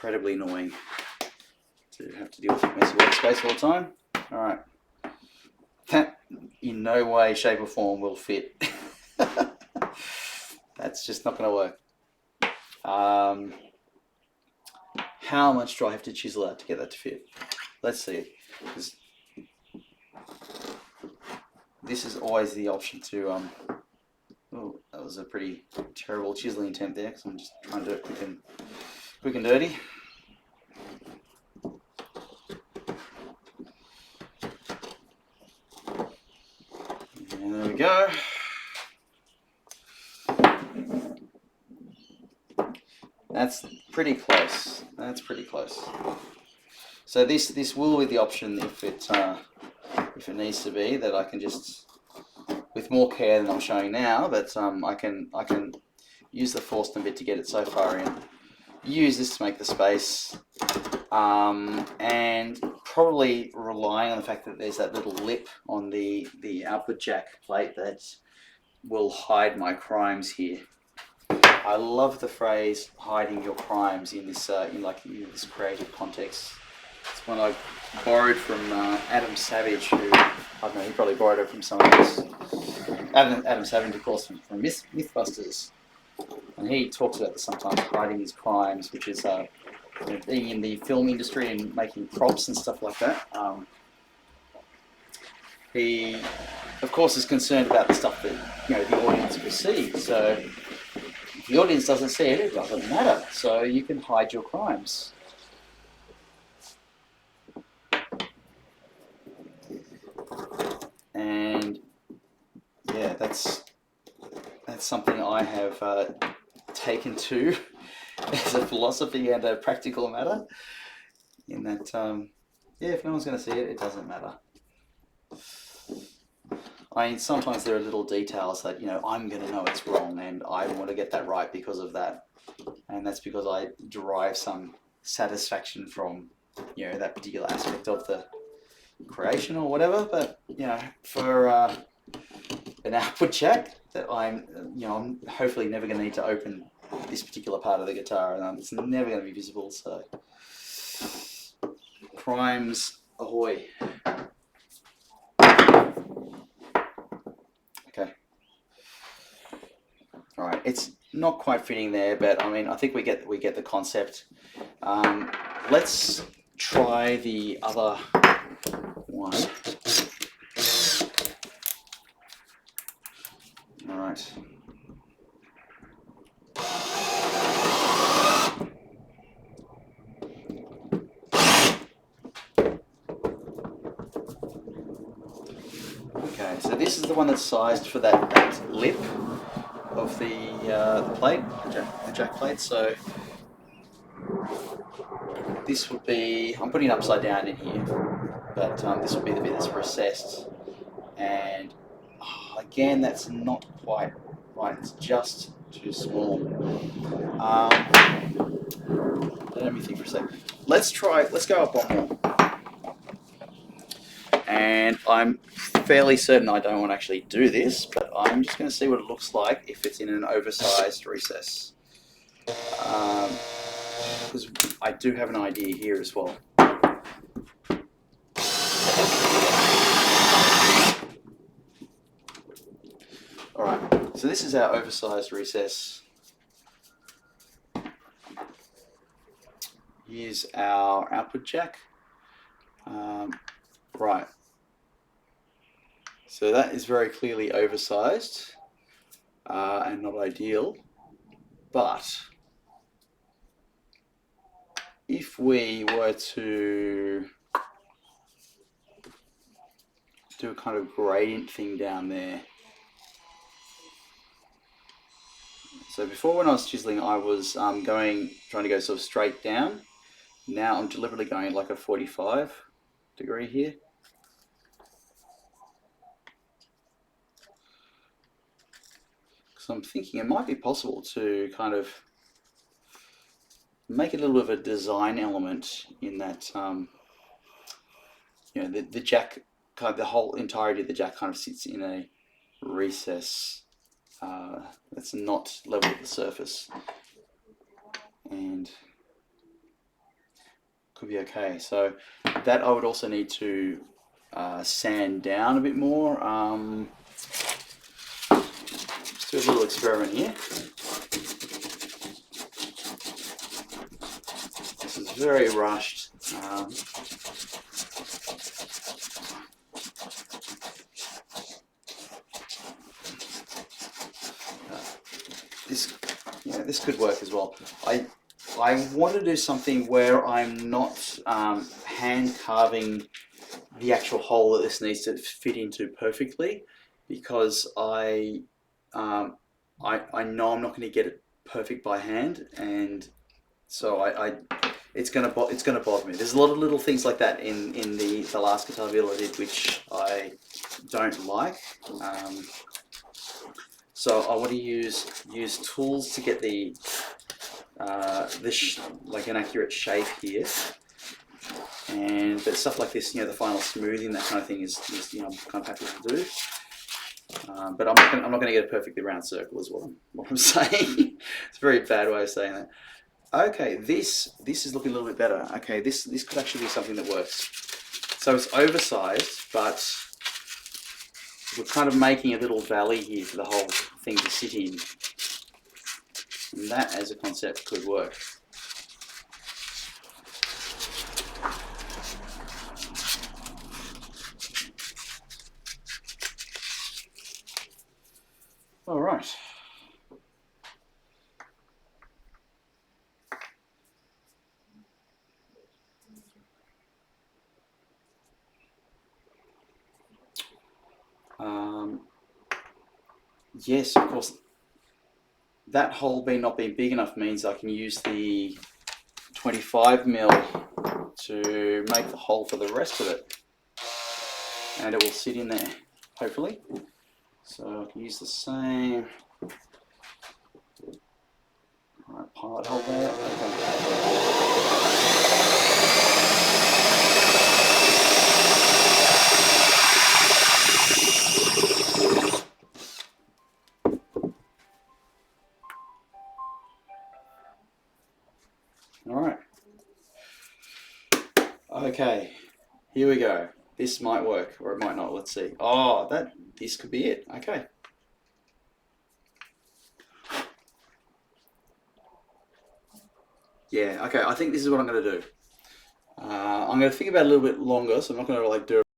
incredibly annoying to have to deal with a messy workspace all the time. All right. That in no way, shape or form will fit. That's just not going to work. How much do I have to chisel out to get that to fit? Let's see. This is always the option to... oh, that was a pretty terrible chiseling attempt there, because I'm just trying to do it quick and dirty. And there we go. That's pretty close. That's pretty close. So this will be the option if it needs to be, that I can just, with more care than I'm showing now, that I can use the Forstner bit to get it so far in. Use this to make the space, and probably relying on the fact that there's that little lip on the output jack plate that will hide my crimes here. I love the phrase "hiding your crimes" in this in this creative context. It's one I borrowed from Adam Savage, who, I don't know, he probably borrowed it from someone else. Adam Savage, of course, from Mythbusters, and he talks about this sometimes, hiding his crimes, which is being in the film industry and making props and stuff like that. He, of course, is concerned about the stuff that the audience will see. So if the audience doesn't see it, it doesn't matter. So you can hide your crimes. And yeah, that's something I have taken to as a philosophy and a practical matter. In that, yeah, if no one's going to see it, it doesn't matter. I mean, sometimes there are little details that I'm going to know it's wrong, and I want to get that right because of that, and that's because I derive some satisfaction from that particular aspect of the creation or whatever. But for an output jack that I'm hopefully never going to need to open this particular part of the guitar, and it's never going to be visible. So crimes ahoy. Okay. All right, it's not quite fitting there, but I mean, I think we get the concept. Let's try the other one. All right. Okay, so this is the one that's sized for that lip of the plate, the jack plate. So this would be, I'm putting it upside down in here, but this would be the bit that's recessed. And again, that's not quite right. It's just too small. Let me think for a second. Let's go up one more. And I'm fairly certain I don't want to actually do this, but I'm just going to see what it looks like if it's in an oversized recess. Because I do have an idea here as well. Alright, so this is our oversized recess. Here's our output jack. Right. So that is very clearly oversized and not ideal. But if we were to do a kind of gradient thing down there. So before, when I was chiseling, I was trying to go sort of straight down. Now I'm deliberately going like a 45 degree here. So I'm thinking it might be possible to kind of make a little bit of a design element in that, the jack, kind of the whole entirety of the jack kind of sits in a recess that's not level with the surface. And could be okay. So that I would also need to sand down a bit more. Let's do a little experiment here. This is very rushed. This could work as well. I want to do something where I'm not hand carving the actual hole that this needs to fit into perfectly, because I know I'm not going to get it perfect by hand, and so it's gonna bother me. There's a lot of little things like that in the last guitar build I did which I don't like. So I want to use tools to get the like an accurate shape here, but stuff like this, the final smoothing, that kind of thing is I'm kind of happy to do. But I'm not going to get a perfectly round circle, is what I'm saying. It's a very bad way of saying that. Okay, this is looking a little bit better. Okay, this could actually be something that works. So it's oversized, but we're kind of making a little valley here for the whole thing to sit in. And that, as a concept, could work. All right. Yes, of course. That hole not being big enough means I can use the 25mm to make the hole for the rest of it, and it will sit in there, hopefully. So I can use the same pilot hole there. Okay. All right. Okay, here we go. This might work, or it might not. Let's see. Oh, this could be it. Okay. Yeah. Okay. I think this is what I'm going to do. I'm going to think about it a little bit longer, so I'm not going to do